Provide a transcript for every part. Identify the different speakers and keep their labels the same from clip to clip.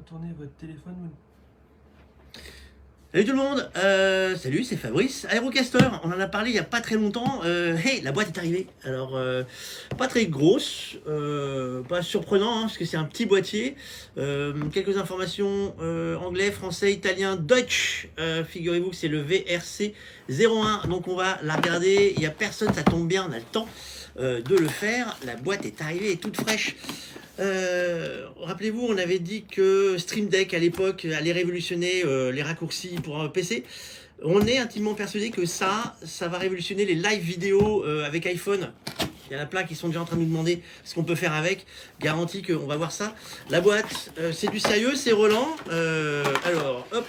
Speaker 1: tourner votre téléphone.
Speaker 2: Salut tout le monde, salut, c'est Fabrice. Aerocaster, on en a parlé il n'y a pas très longtemps. Hey, la boîte est arrivée. Alors, pas très grosse, pas surprenant, hein, parce que c'est un petit boîtier. Quelques informations anglais, français, italien, Dutch. Figurez-vous que c'est le VRC 01. Donc on va la regarder. Il n'y a personne, ça tombe bien, on a le temps de le faire. La boîte est arrivée, elle est toute fraîche. Rappelez-vous, on avait dit que Stream Deck à l'époque allait révolutionner les raccourcis pour un PC. On est intimement persuadé que ça va révolutionner les live vidéo avec iPhone. Il y en a plein qui sont déjà en train de nous demander ce qu'on peut faire avec. Garantie qu'on va voir ça. La boîte, c'est du sérieux, c'est Roland. Alors, hop.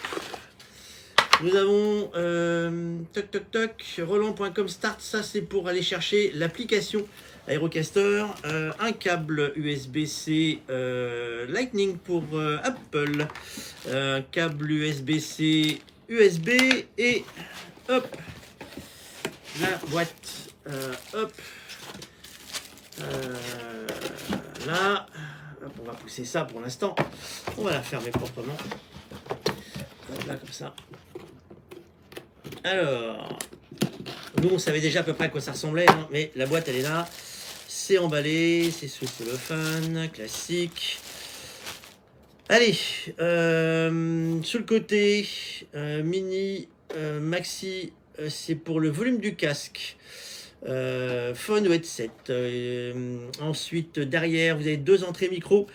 Speaker 2: Nous avons Roland.com Start. Ça, c'est pour aller chercher l'application Aerocaster, un câble USB-C Lightning pour Apple, un câble USB-C USB et hop, la boîte, hop, là, hop, on va pousser ça pour l'instant, on va la fermer proprement, là comme ça. Alors, nous on savait déjà à peu près à quoi ça ressemblait, hein, mais la boîte elle est là. C'est emballé, c'est sous cellophane, classique. Allez, sur le côté, mini, maxi, c'est pour le volume du casque. Phone ou headset. Ensuite, derrière, vous avez deux entrées micro.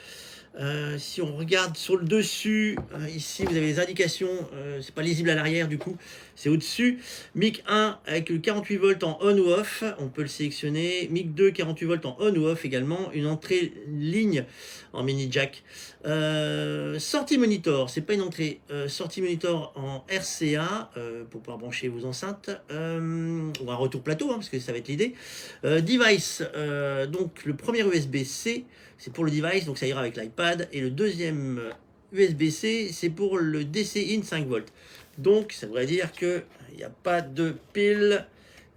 Speaker 2: Si on regarde sur le dessus, ici vous avez les indications, c'est pas lisible à l'arrière du coup, c'est au-dessus. Mic 1 avec le 48 volts en on ou off, on peut le sélectionner. Mic 2 48 volts en on ou off également. Une entrée ligne en mini jack. Sortie monitor, c'est pas une entrée, sortie monitor en RCA pour pouvoir brancher vos enceintes, ou un retour plateau hein, parce que ça va être l'idée. Device, donc le premier USB-C. C'est pour le device, donc ça ira avec l'iPad. Et le deuxième USB-C, c'est pour le DC in 5 volts. Donc ça voudrait dire qu'il n'y a pas de pile,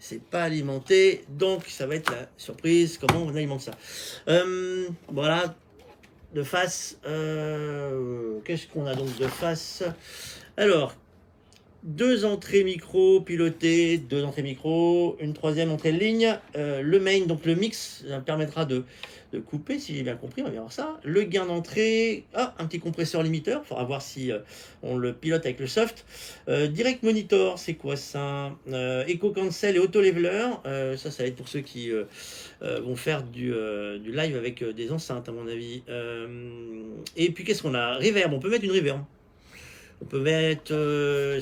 Speaker 2: c'est pas alimenté. Donc ça va être la surprise, comment on alimente ça. Voilà, de face. Qu'est-ce qu'on a donc de face? Alors, deux entrées micro pilotées, deux entrées micro, une troisième entrée ligne, le main, donc le mix, ça permettra de couper, si j'ai bien compris, on va bien voir ça. Le gain d'entrée, un petit compresseur limiteur, il faudra voir si on le pilote avec le soft. Direct monitor, c'est quoi ça? Echo cancel et auto leveler, ça va être pour ceux qui vont faire du live avec des enceintes à mon avis. Et puis qu'est-ce qu'on a? Reverb, on peut mettre une reverb. On peut mettre,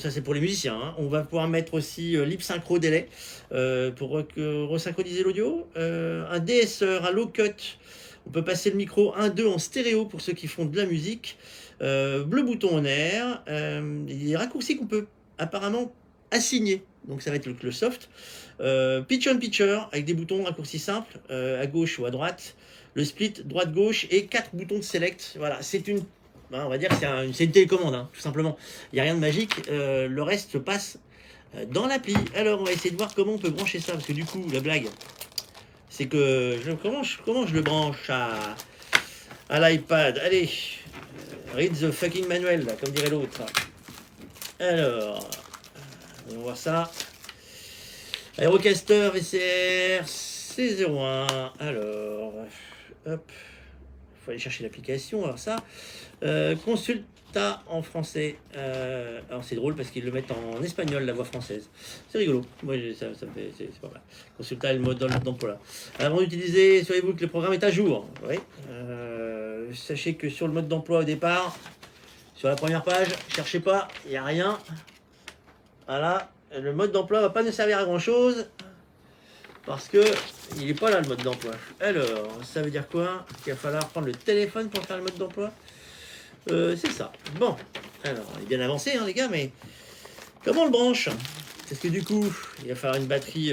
Speaker 2: ça c'est pour les musiciens, hein. On va pouvoir mettre aussi lip synchro delay pour resynchroniser l'audio. Un DSR, un low cut. On peut passer le micro 1-2 en stéréo pour ceux qui font de la musique. Bleu bouton en air. Des raccourcis qu'on peut apparemment assigner. Donc ça va être le soft. Pitch on pitcher avec des boutons raccourcis simples à gauche ou à droite. Le split droite-gauche et 4 boutons de select. Voilà, c'est une... on va dire que c'est une télécommande, hein, tout simplement. Il n'y a rien de magique. Le reste se passe dans l'appli. Alors, on va essayer de voir comment on peut brancher ça. Parce que du coup, la blague, c'est que... Comment je le branche à l'iPad? Allez, read the fucking manual, là, comme dirait l'autre. Alors, on va voir ça. Aerocaster VCR C01. Alors, hop. Il faut aller chercher l'application. Alors ça... Consulta en français. Alors c'est drôle parce qu'ils le mettent en espagnol, la voix française. C'est rigolo. Moi, ça me fait, c'est pas mal. Consulta est le mode d'emploi. Avant d'utiliser, savez-vous que le programme est à jour. Oui. Sachez que sur le mode d'emploi au départ, sur la première page, cherchez pas, il n'y a rien. Voilà. Le mode d'emploi va pas nous servir à grand chose. Parce que il n'est pas là le mode d'emploi. Alors, ça veut dire quoi? Qu'il va falloir prendre le téléphone pour faire le mode d'emploi. C'est ça. Bon, alors, il est bien avancé, hein, les gars, mais comment on le branche? Parce que du coup, il va falloir une batterie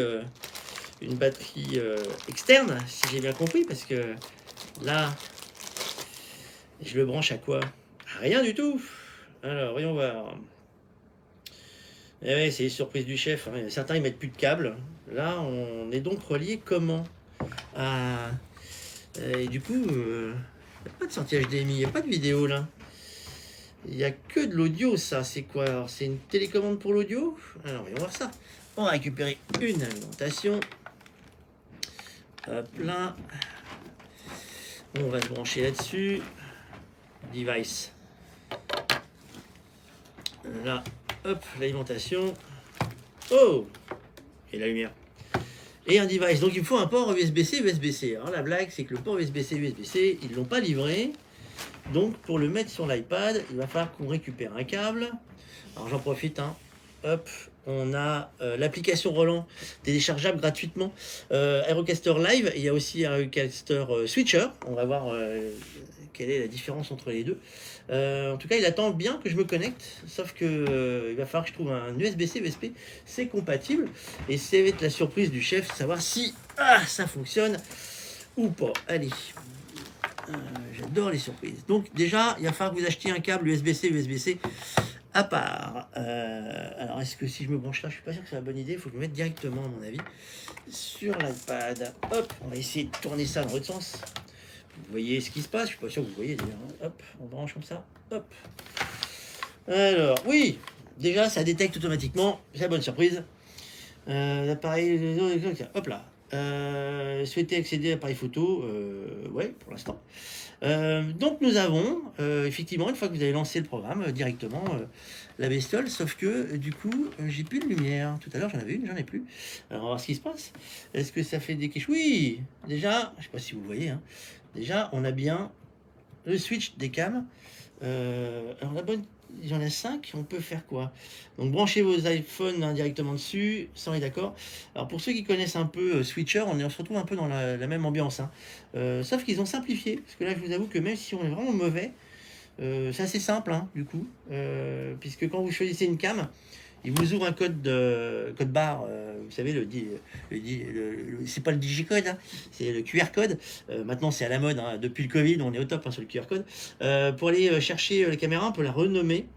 Speaker 2: externe, si j'ai bien compris, parce que là, je le branche à quoi? À rien du tout. Alors, voyons voir. Eh ouais, c'est les surprises du chef. Hein. Certains, ils mettent plus de câbles. Là, on est donc relié comment? Et du coup, il n'y a pas de sortie HDMI, il n'y a pas de vidéo là. Il n'y a que de l'audio, ça. C'est quoi? Alors, c'est une télécommande pour l'audio? Alors, voyons voir ça. On va récupérer une alimentation. Hop là. On va se brancher là-dessus. Device. Là, hop, l'alimentation. Oh! Et la lumière. Et un device. Donc, il me faut un port USB-C, USB-C. Alors, la blague, c'est que le port USB-C, USB-C, ils ne l'ont pas livré. Donc, pour le mettre sur l'iPad, il va falloir qu'on récupère un câble. Alors, j'en profite, hein. Hop, on a l'application Roland téléchargeable gratuitement. Aerocaster Live, il y a aussi Aerocaster Switcher. On va voir quelle est la différence entre les deux. En tout cas, il attend bien que je me connecte, sauf que il va falloir que je trouve un USB-C, USB, c'est compatible. Et c'est la surprise du chef, savoir si ça fonctionne ou pas. Allez, j'adore les surprises. Donc déjà, il va falloir que vous achetiez un câble USB-C, USB-C à part. Alors, est-ce que si je me branche là, je suis pas sûr que c'est la bonne idée. Il faut que je me mette directement, à mon avis, sur l'iPad. Hop, on va essayer de tourner ça dans l'autre sens. Vous voyez ce qui se passe. Je suis pas sûr que vous voyez d'ailleurs. Hop, on branche comme ça. Hop. Alors, oui, déjà, ça détecte automatiquement. C'est la bonne surprise. L'appareil, hop là. Souhaitez accéder à l'appareil photo, ouais, pour l'instant. Donc nous avons effectivement, une fois que vous avez lancé le programme, directement la bestiole, sauf que du coup, j'ai plus de lumière. Tout à l'heure j'en avais une, j'en ai plus. Alors on va voir ce qui se passe. Est-ce que ça fait des quiches? Oui, déjà, je sais pas si vous voyez, hein, déjà on a bien le switch des cams. Alors la bonne, il y en a 5, on peut faire quoi? Donc branchez vos iPhones directement dessus, ça on est d'accord. Alors pour ceux qui connaissent un peu Switcher, on se retrouve un peu dans la même ambiance, hein. Sauf qu'ils ont simplifié, parce que là je vous avoue que même si on est vraiment mauvais, c'est assez simple, hein, du coup, puisque quand vous choisissez une cam, il vous ouvre un code barre, vous savez, c'est pas le digicode, hein, c'est le QR code. Maintenant, c'est à la mode, hein, depuis le Covid, on est au top, hein, sur le QR code. Pour aller chercher la caméra, on peut la renommer.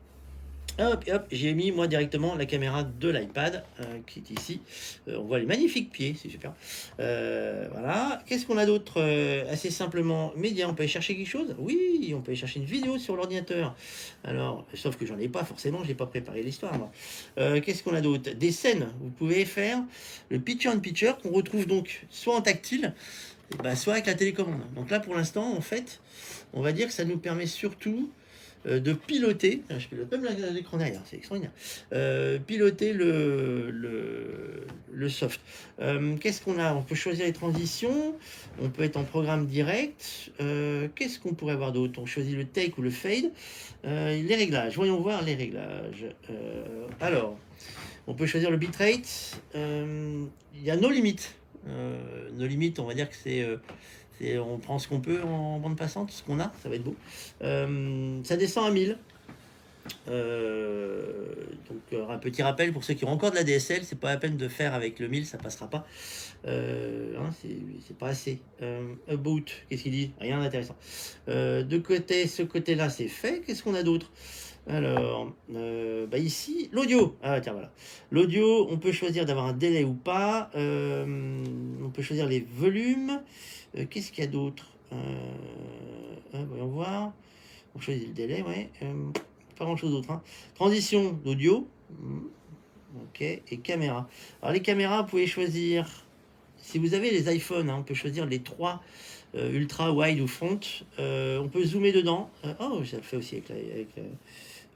Speaker 2: Hop, et hop, j'ai mis moi directement la caméra de l'iPad qui est ici. On voit les magnifiques pieds, c'est super. Voilà. Qu'est-ce qu'on a d'autre? Assez simplement, média, on peut aller chercher quelque chose? Oui, on peut aller chercher une vidéo sur l'ordinateur. Alors, sauf que j'en ai pas forcément, je n'ai pas préparé l'histoire, moi. Qu'est-ce qu'on a d'autre? Des scènes. Vous pouvez faire le picture-in-picture qu'on retrouve donc soit en tactile, soit avec la télécommande. Donc là, pour l'instant, en fait, on va dire que ça nous permet surtout de piloter, je pilote même l'écran derrière, c'est extraordinaire, piloter le soft. Qu'est-ce qu'on a? On peut choisir les transitions, on peut être en programme direct. Qu'est-ce qu'on pourrait avoir d'autre? On choisit le take ou le fade. Les réglages, voyons voir les réglages. Alors, on peut choisir le bitrate. Il y a nos limites. Nos limites, on va dire que c'est on prend ce qu'on peut en bande passante, ce qu'on a, ça va être beau. Ça descend à 1000. Donc un petit rappel pour ceux qui ont encore de la DSL, c'est pas la peine de faire avec le 1000, ça passera pas. Hein, c'est pas assez. About, qu'est-ce qu'il dit? Rien d'intéressant. De côté, ce côté-là, c'est fait. Qu'est-ce qu'on a d'autre? Alors, ici, l'audio. Ah tiens, voilà. L'audio, on peut choisir d'avoir un délai ou pas. On peut choisir les volumes. Qu'est-ce qu'il y a d'autre? Voyons voir. On choisit le délai, ouais. Pas grand-chose d'autre, hein. Transition d'audio. Ok. Et caméra. Alors les caméras, vous pouvez choisir... Si vous avez les iPhones, hein, on peut choisir les 3 ultra wide ou front. On peut zoomer dedans. Oh, ça le fait aussi avec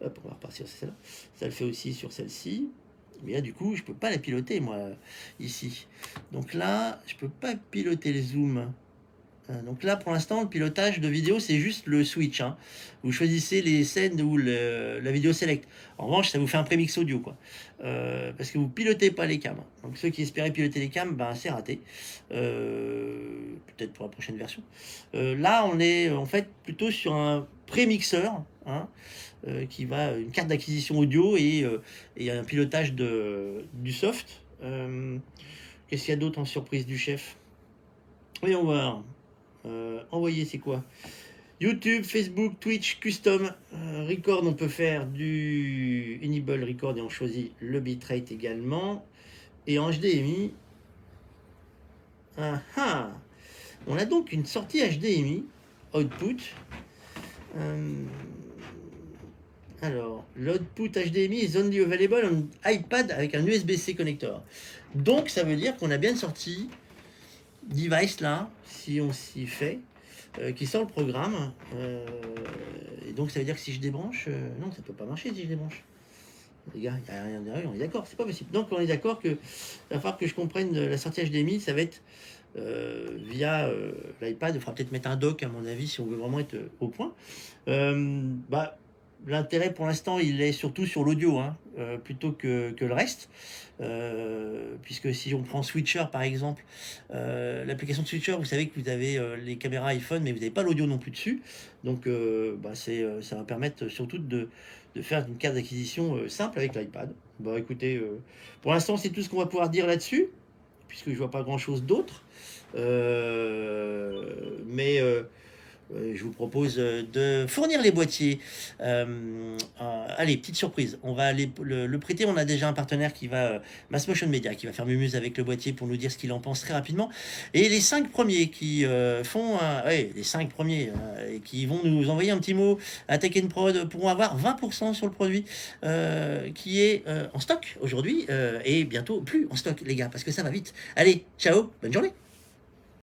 Speaker 2: hop, on va repartir sur celle-là. Ça le fait aussi sur celle-ci. Mais là, du coup, je peux pas la piloter, moi, ici. Donc là, je peux pas piloter le zoom. Donc là, pour l'instant, le pilotage de vidéo, c'est juste le switch, hein. Vous choisissez les scènes ou la vidéo select. En revanche, ça vous fait un prémix audio, quoi. Parce que vous pilotez pas les cams. Donc ceux qui espéraient piloter les cams, c'est raté. Peut-être pour la prochaine version. Là, on est en fait plutôt sur un prémixeur, hein, qui va une carte d'acquisition audio et un pilotage du soft. Qu'est-ce qu'il y a d'autre en surprise du chef? Voyons voir. Envoyer, c'est quoi? YouTube, Facebook, Twitch, Custom, Record, on peut faire du Enable Record et on choisit le bitrate également. Et en HDMI, on a donc une sortie HDMI, output. Alors, l'output HDMI is only available on iPad avec un USB-C connector. Donc, ça veut dire qu'on a bien une sortie device là, si on s'y fait, qui sort le programme. Et donc, ça veut dire que si je débranche, non, ça peut pas marcher si je débranche. Les gars, il n'y a rien derrière, on est d'accord, c'est pas possible. Donc, on est d'accord que va falloir que je comprenne la sortie HDMI, ça va être via l'iPad. Il faudra peut-être mettre un dock, à mon avis, si on veut vraiment être au point. Bah, l'intérêt pour l'instant, il est surtout sur l'audio, hein, plutôt que le reste. Puisque si on prend Switcher par exemple, l'application de Switcher, vous savez que vous avez les caméras iPhone, mais vous n'avez pas l'audio non plus dessus. Donc bah, ça va permettre surtout de faire une carte d'acquisition simple avec l'iPad. Bah écoutez, pour l'instant, c'est tout ce qu'on va pouvoir dire là-dessus, puisque je vois pas grand-chose d'autre. Mais je vous propose de fournir les boîtiers. Allez, petite surprise. On va aller le prêter. On a déjà un partenaire qui va, Mass Motion Media, qui va faire mumuse avec le boîtier pour nous dire ce qu'il en pense très rapidement. Et les 5 premiers qui font, les 5 premiers et qui vont nous envoyer un petit mot à Tech & Prod pourront avoir 20% sur le produit qui est en stock aujourd'hui et bientôt plus en stock, les gars, parce que ça va vite. Allez, ciao, bonne journée.